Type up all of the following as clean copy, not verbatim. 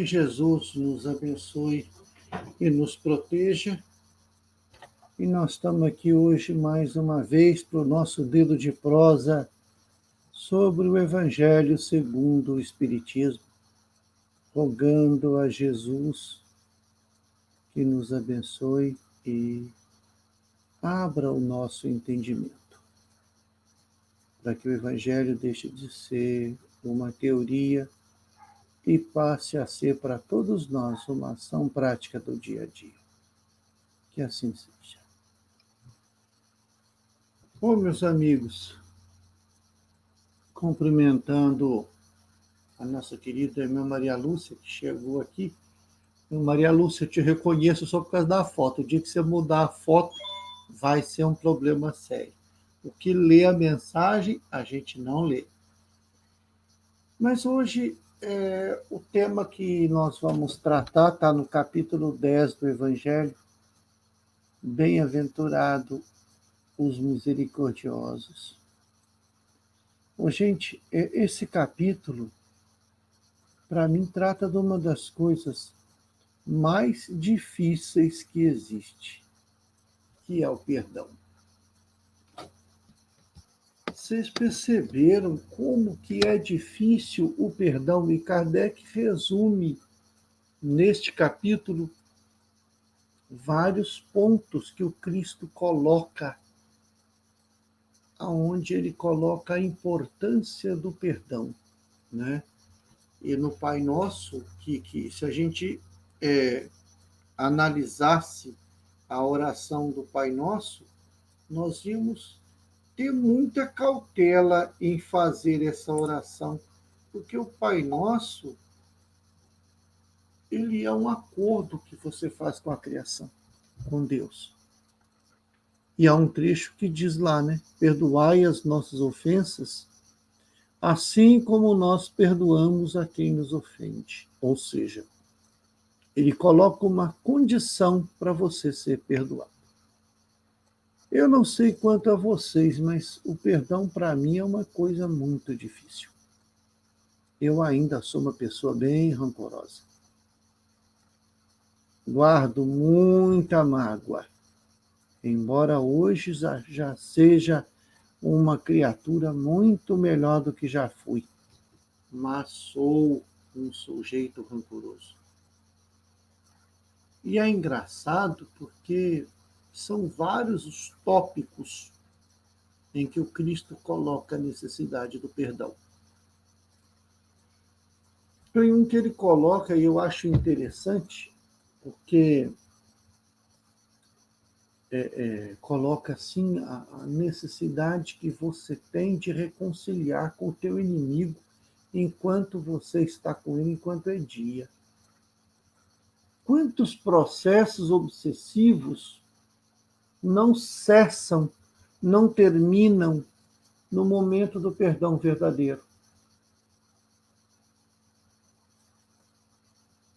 Que Jesus nos abençoe e nos proteja. E nós estamos aqui hoje mais uma vez para o nosso dedo de prosa sobre o Evangelho segundo o Espiritismo, rogando a Jesus que nos abençoe e abra o nosso entendimento, para que o Evangelho deixe de ser uma teoria e passe a ser para todos nós uma ação prática do dia a dia. Que assim seja. Bom, meus amigos, cumprimentando a nossa querida irmã Maria Lúcia, que chegou aqui. Maria Lúcia, eu te reconheço só por causa da foto. O dia que você mudar a foto, vai ser um problema sério. O que lê a mensagem, a gente não lê. Mas hoje, o tema que nós vamos tratar está no capítulo 10 do Evangelho. Bem-aventurado os misericordiosos. Gente, esse capítulo, para mim, trata de uma das coisas mais difíceis que existe, que é o perdão. Vocês perceberam como que é difícil o perdão? E Kardec resume neste capítulo vários pontos que o Cristo coloca, aonde ele coloca a importância do perdão, né? E no Pai Nosso, que se a gente analisasse a oração do Pai Nosso, nós íamos ter muita cautela em fazer essa oração, porque o Pai Nosso, ele é um acordo que você faz com a criação, com Deus. E há um trecho que diz lá, né? Perdoai as nossas ofensas, assim como nós perdoamos a quem nos ofende. Ou seja, ele coloca uma condição para você ser perdoado. Eu não sei quanto a vocês, mas o perdão para mim é uma coisa muito difícil. Eu ainda sou uma pessoa bem rancorosa. Guardo muita mágoa, embora hoje já seja uma criatura muito melhor do que já fui, mas sou um sujeito rancoroso. E é engraçado porque são vários os tópicos em que o Cristo coloca a necessidade do perdão. Tem um que ele coloca, e eu acho interessante, porque coloca assim a necessidade que você tem de reconciliar com o teu inimigo enquanto você está com ele, enquanto é dia. Quantos processos obsessivos não cessam, não terminam no momento do perdão verdadeiro?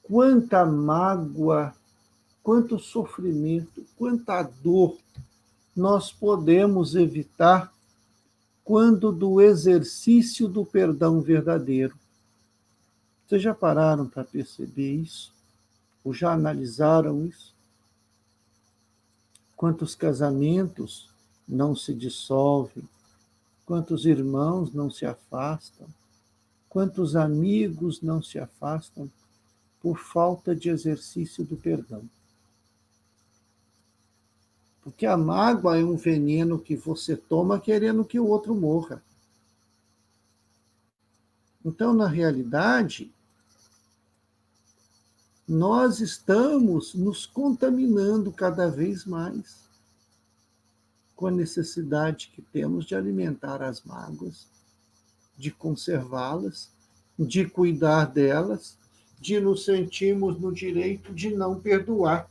Quanta mágoa, quanto sofrimento, quanta dor nós podemos evitar quando do exercício do perdão verdadeiro. Vocês já pararam para perceber isso? Ou já analisaram isso? Quantos casamentos não se dissolvem? Quantos irmãos não se afastam? Quantos amigos não se afastam por falta de exercício do perdão? Porque a mágoa é um veneno que você toma querendo que o outro morra. Então, na realidade, nós estamos nos contaminando cada vez mais com a necessidade que temos de alimentar as mágoas, de conservá-las, de cuidar delas, de nos sentirmos no direito de não perdoar.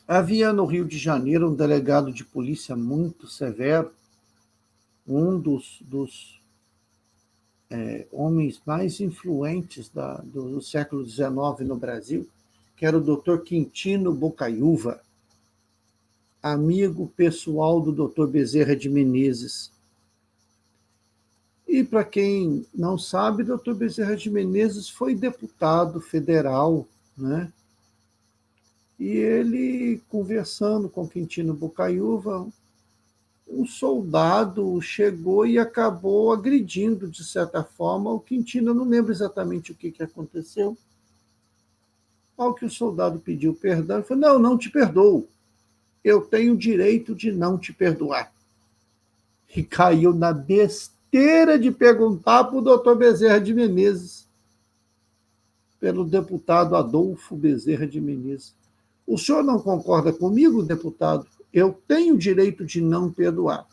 Havia no Rio de Janeiro um delegado de polícia muito severo, um dos homens mais influentes do século XIX no Brasil, que era o Dr. Quintino Bocaiúva, amigo pessoal do Dr. Bezerra de Menezes. E para quem não sabe, Dr. Bezerra de Menezes foi deputado federal, né? E ele, conversando com Quintino Bocaiúva, um soldado chegou e acabou agredindo, de certa forma, o Quintino. Eu não lembro exatamente o que aconteceu. Ao que o soldado pediu perdão, ele falou: não, não te perdoo. Eu tenho o direito de não te perdoar. E caiu na besteira de perguntar para o doutor Bezerra de Menezes, pelo deputado Adolfo Bezerra de Menezes: o senhor não concorda comigo, deputado? Eu tenho o direito de não perdoar.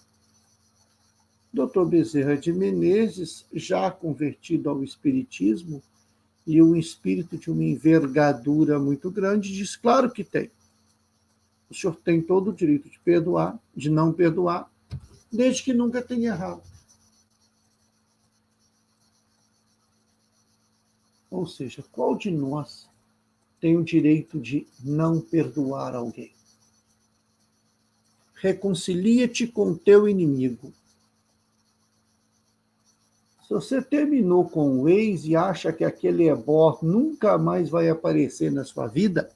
Doutor Bezerra de Menezes, já convertido ao espiritismo, e um espírito de uma envergadura muito grande, diz: claro que tem. O senhor tem todo o direito de perdoar, de não perdoar, desde que nunca tenha errado. Ou seja, qual de nós tem o direito de não perdoar alguém? Reconcilia-te com teu inimigo. Se você terminou com o ex e acha que aquele ebó nunca mais vai aparecer na sua vida,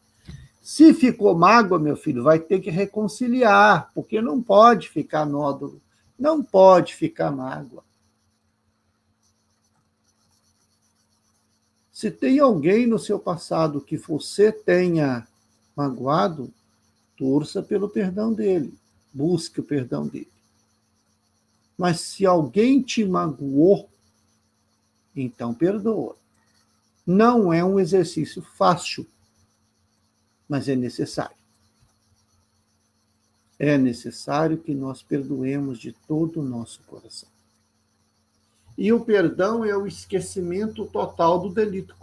se ficou mágoa, meu filho, vai ter que reconciliar, porque não pode ficar nódulo, não pode ficar mágoa. Se tem alguém no seu passado que você tenha magoado, torça pelo perdão dele, busque o perdão dele. Mas se alguém te magoou, então perdoa. Não é um exercício fácil, mas é necessário. É necessário que nós perdoemos de todo o nosso coração. E o perdão é o esquecimento total do delito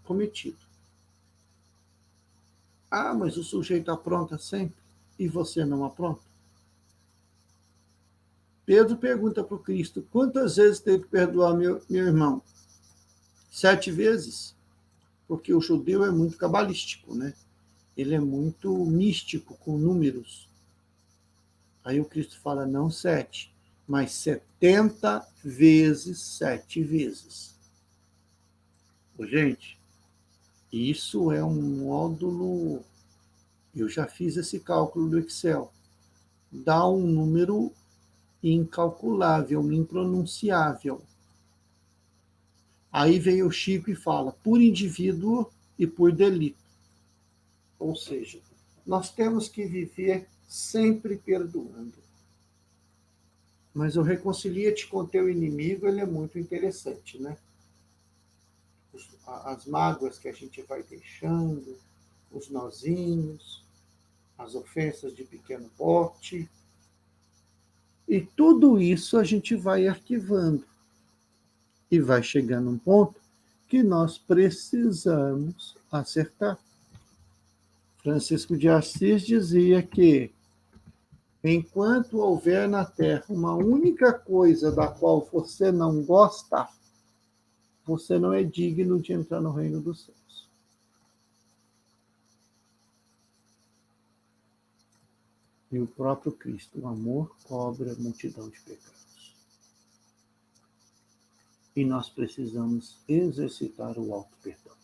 cometido. Ah, mas o sujeito apronta sempre e você não apronta? Pedro pergunta para o Cristo: quantas vezes teve que perdoar meu irmão? 7 vezes? Porque o judeu é muito cabalístico, né? Ele é muito místico com números. Aí o Cristo fala: não 7, mas 70 vezes 7 vezes. Gente, isso é um módulo. Eu já fiz esse cálculo do Excel. Dá um número incalculável, impronunciável. Aí vem o Chico e fala: por indivíduo e por delito. Ou seja, nós temos que viver sempre perdoando. Mas o reconcilia-te com teu inimigo, ele é muito interessante, né? As mágoas que a gente vai deixando, os nozinhos, as ofensas de pequeno porte. E tudo isso a gente vai arquivando. E vai chegando um ponto que nós precisamos acertar. Francisco de Assis dizia que enquanto houver na Terra uma única coisa da qual você não gosta, você não é digno de entrar no reino dos céus. E o próprio Cristo: o amor cobre a multidão de pecados. E nós precisamos exercitar o auto-perdão.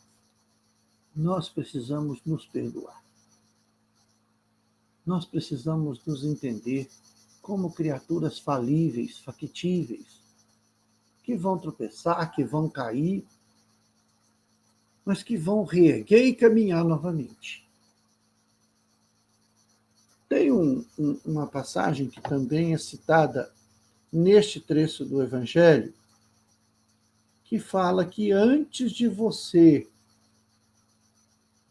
Nós precisamos nos perdoar. Nós precisamos nos entender como criaturas falíveis, factíveis, que vão tropeçar, que vão cair, mas que vão reerguer e caminhar novamente. Tem uma passagem que também é citada neste trecho do Evangelho, que fala que antes de você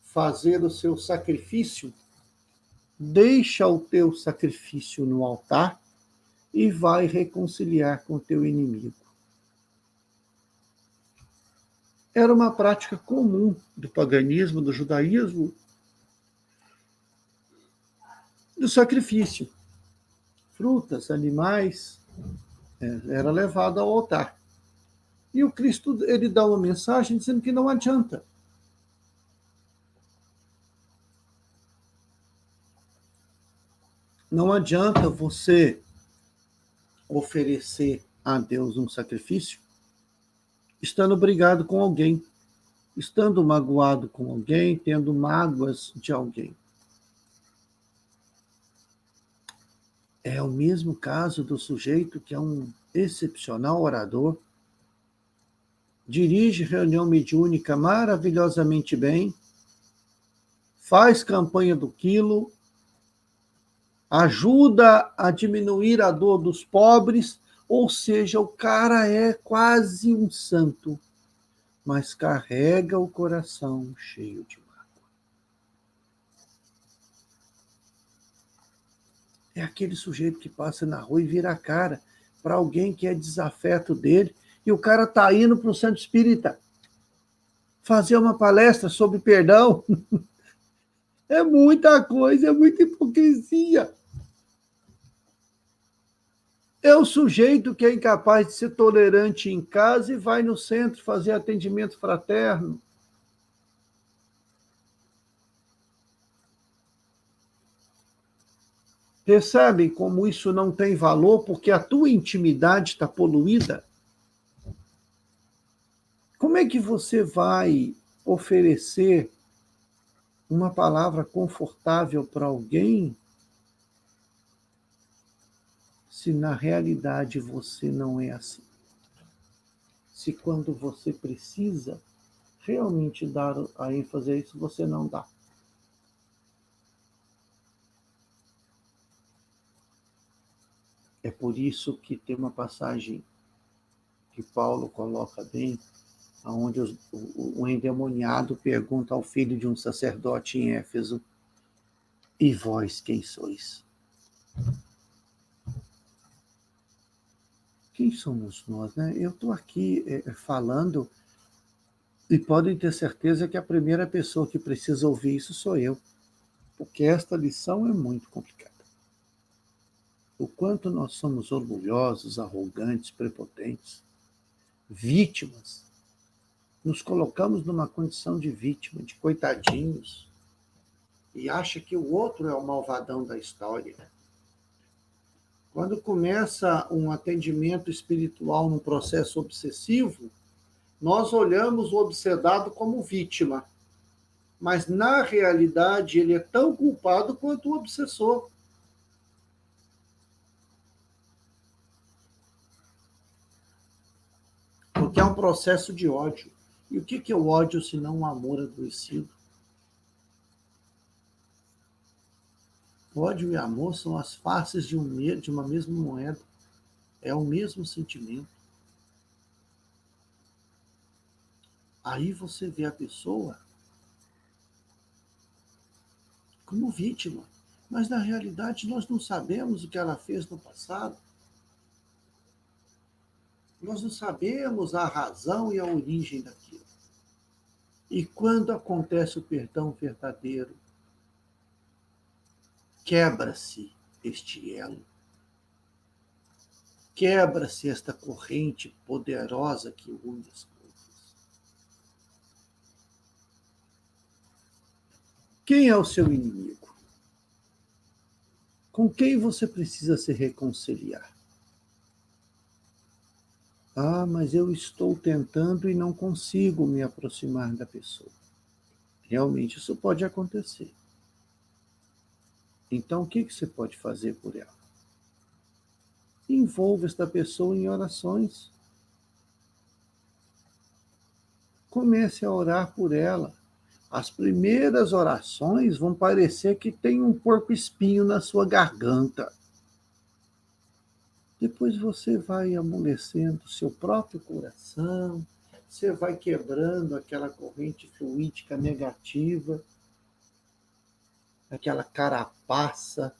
fazer o seu sacrifício, deixa o teu sacrifício no altar e vai reconciliar com o teu inimigo. Era uma prática comum do paganismo, do judaísmo, do sacrifício. Frutas, animais, era levado ao altar. E o Cristo, ele dá uma mensagem dizendo que não adianta. Não adianta você oferecer a Deus um sacrifício, estando brigado com alguém, estando magoado com alguém, tendo mágoas de alguém. É o mesmo caso do sujeito que é um excepcional orador, dirige reunião mediúnica maravilhosamente bem, faz campanha do quilo, ajuda a diminuir a dor dos pobres, ou seja, o cara é quase um santo, mas carrega o coração cheio de mágoa. É aquele sujeito que passa na rua e vira a cara para alguém que é desafeto dele, e o cara está indo para o centro espírita fazer uma palestra sobre perdão. É muita coisa, é muita hipocrisia. É o sujeito que é incapaz de ser tolerante em casa e vai no centro fazer atendimento fraterno. Percebem como isso não tem valor porque a tua intimidade está poluída? Como é que você vai oferecer uma palavra confortável para alguém se na realidade você não é assim? Se quando você precisa realmente dar a ênfase a isso, você não dá. É por isso que tem uma passagem que Paulo coloca bem, onde o endemoniado pergunta ao filho de um sacerdote em Éfeso: e vós quem sois? Quem somos nós, né? Eu estou aqui falando e podem ter certeza que a primeira pessoa que precisa ouvir isso sou eu, porque esta lição é muito complicada. O quanto nós somos orgulhosos, arrogantes, prepotentes, vítimas. Nos colocamos numa condição de vítima, de coitadinhos, e acha que o outro é o malvadão da história. Quando começa um atendimento espiritual num processo obsessivo, nós olhamos o obsedado como vítima, mas na realidade ele é tão culpado quanto o obsessor. Porque é um processo de ódio. E o que é o ódio se não um amor adoecido? Ódio e amor são as faces de uma mesma moeda. É o mesmo sentimento. Aí você vê a pessoa como vítima. Mas na realidade nós não sabemos o que ela fez no passado. Nós não sabemos a razão e a origem daquilo. E quando acontece o perdão verdadeiro, quebra-se este elo. Quebra-se esta corrente poderosa que une as coisas. Quem é o seu inimigo? Com quem você precisa se reconciliar? Ah, mas eu estou tentando e não consigo me aproximar da pessoa. Realmente isso pode acontecer. Então, o que você pode fazer por ela? Envolva esta pessoa em orações. Comece a orar por ela. As primeiras orações vão parecer que tem um porco-espinho na sua garganta. Depois você vai amolecendo seu próprio coração, você vai quebrando aquela corrente fluídica negativa, aquela carapaça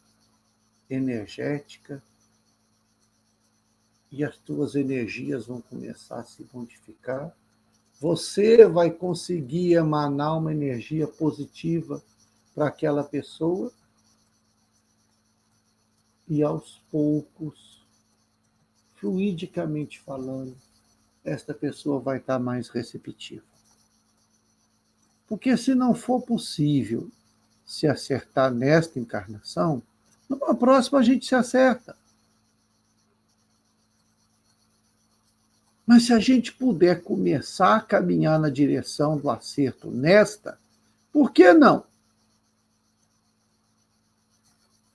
energética, e as tuas energias vão começar a se modificar. Você vai conseguir emanar uma energia positiva para aquela pessoa, e aos poucos, fluidicamente falando, esta pessoa vai estar mais receptiva. Porque se não for possível se acertar nesta encarnação, numa próxima a gente se acerta. Mas se a gente puder começar a caminhar na direção do acerto nesta, por que não?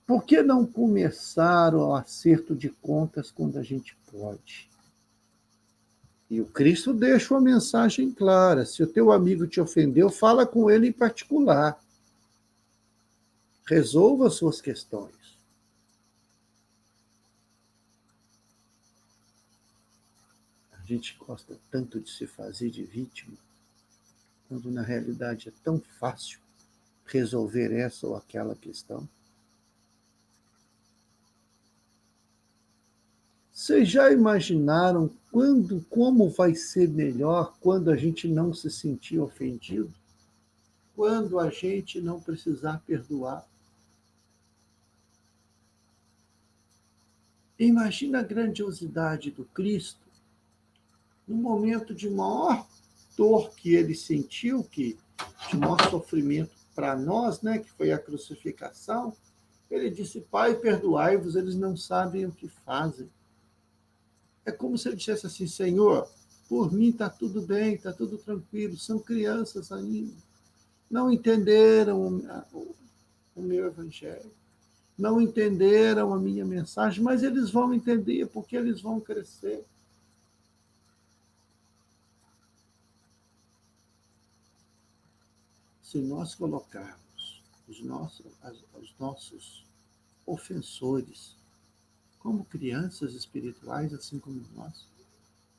Por que não começar o acerto de contas quando a gente pode? E o Cristo deixa uma mensagem clara: se o teu amigo te ofendeu, fala com ele em particular. Resolva as suas questões. A gente gosta tanto de se fazer de vítima, quando na realidade é tão fácil resolver essa ou aquela questão. Vocês já imaginaram como vai ser melhor quando a gente não se sentir ofendido? Quando a gente não precisar perdoar? Imagina a grandiosidade do Cristo no momento de maior dor que ele sentiu, de maior sofrimento para nós, né, que foi a crucificação. Ele disse: Pai, perdoai-vos, eles não sabem o que fazem. É como se ele dissesse assim: Senhor, por mim está tudo bem, está tudo tranquilo, são crianças ainda. Não entenderam o meu evangelho, não entenderam a minha mensagem, mas eles vão entender porque eles vão crescer. Se nós colocarmos os nossos ofensores como crianças espirituais, assim como nós,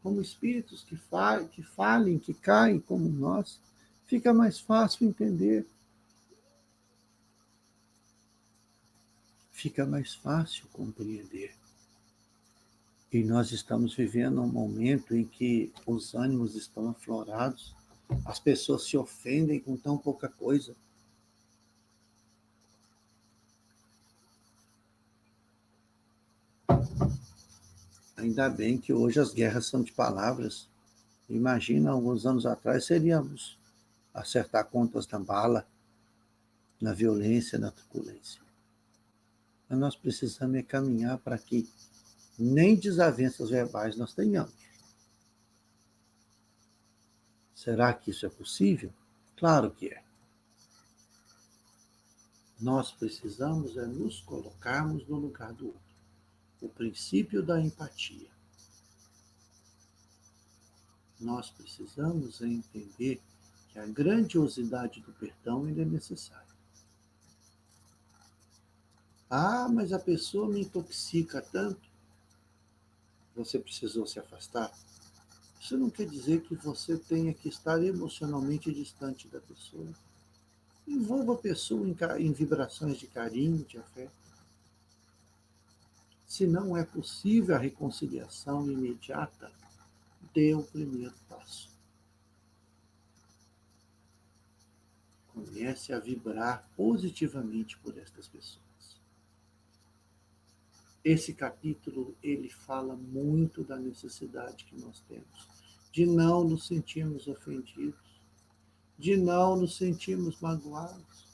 como espíritos que falem, que caem como nós, fica mais fácil entender. Fica mais fácil compreender. E nós estamos vivendo um momento em que os ânimos estão aflorados, as pessoas se ofendem com tão pouca coisa. Ainda bem que hoje as guerras são de palavras. Imagina, alguns anos atrás, seríamos acertar contas na bala, na violência, na truculência. Mas nós precisamos caminhar para que nem desavenças verbais nós tenhamos. Será que isso é possível? Claro que é. Nós precisamos nos colocarmos no lugar do outro. O princípio da empatia. Nós precisamos entender que a grandiosidade do perdão é necessária. Ah, mas a pessoa me intoxica tanto. Você precisou se afastar? Isso não quer dizer que você tenha que estar emocionalmente distante da pessoa. Envolva a pessoa em vibrações de carinho, de afeto. Se não é possível a reconciliação imediata, dê o primeiro passo. Comece a vibrar positivamente por estas pessoas. Esse capítulo, ele fala muito da necessidade que nós temos de não nos sentirmos ofendidos, de não nos sentirmos magoados,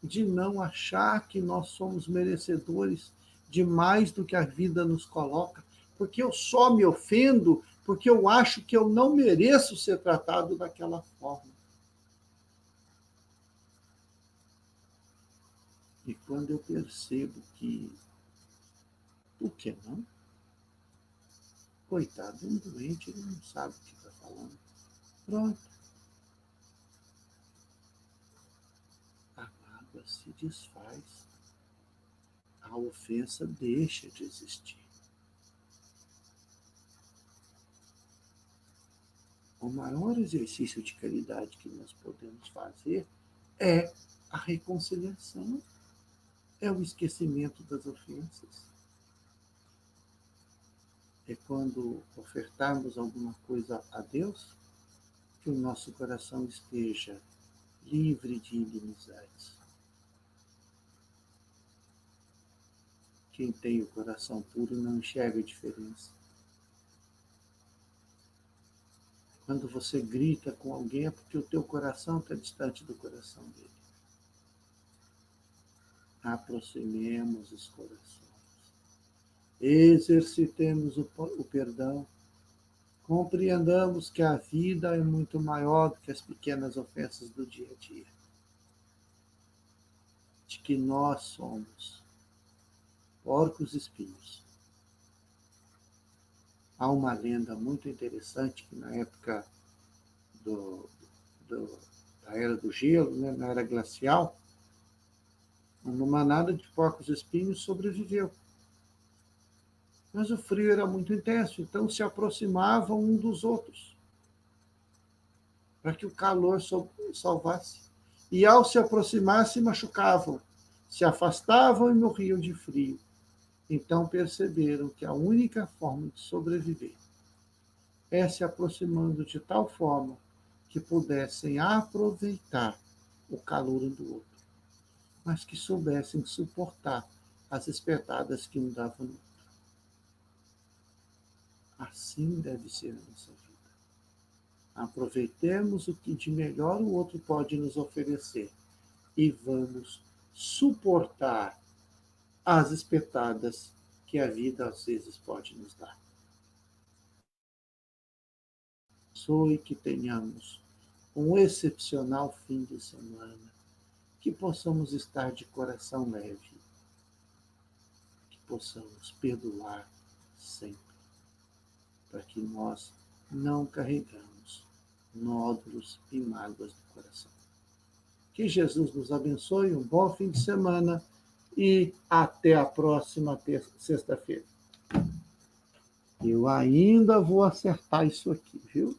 de não achar que nós somos merecedores de mais do que a vida nos coloca, porque eu só me ofendo porque eu acho que eu não mereço ser tratado daquela forma. E quando eu percebo que, por que não? Coitado, um doente, ele não sabe o que está falando. Pronto. A mágoa se desfaz. A ofensa deixa de existir. O maior exercício de caridade que nós podemos fazer é a reconciliação, é o esquecimento das ofensas. É quando ofertarmos alguma coisa a Deus, que o nosso coração esteja livre de inimizades. Quem tem o coração puro não enxerga a diferença. Quando você grita com alguém é porque o teu coração está distante do coração dele. Aproximemos os corações. Exercitemos o perdão. Compreendamos que a vida é muito maior do que as pequenas ofensas do dia a dia. De que nós somos porcos espinhos. Há uma lenda muito interessante que na época da Era do Gelo, né, na Era Glacial, uma manada de porcos espinhos sobreviveu. Mas o frio era muito intenso, então se aproximavam um dos outros, para que o calor salvasse. E ao se aproximar, se machucavam, se afastavam e morriam de frio. Então perceberam que a única forma de sobreviver é se aproximando de tal forma que pudessem aproveitar o calor um do outro, mas que soubessem suportar as espetadas que um dava no outro. Assim deve ser a nossa vida. Aproveitemos o que de melhor o outro pode nos oferecer e vamos suportar as espetadas que a vida às vezes pode nos dar. Soe que tenhamos um excepcional fim de semana, que possamos estar de coração leve, que possamos perdoar sempre, para que nós não carregamos nódulos e mágoas do coração. Que Jesus nos abençoe, um bom fim de semana e até a próxima sexta-feira. Eu ainda vou acertar isso aqui, viu?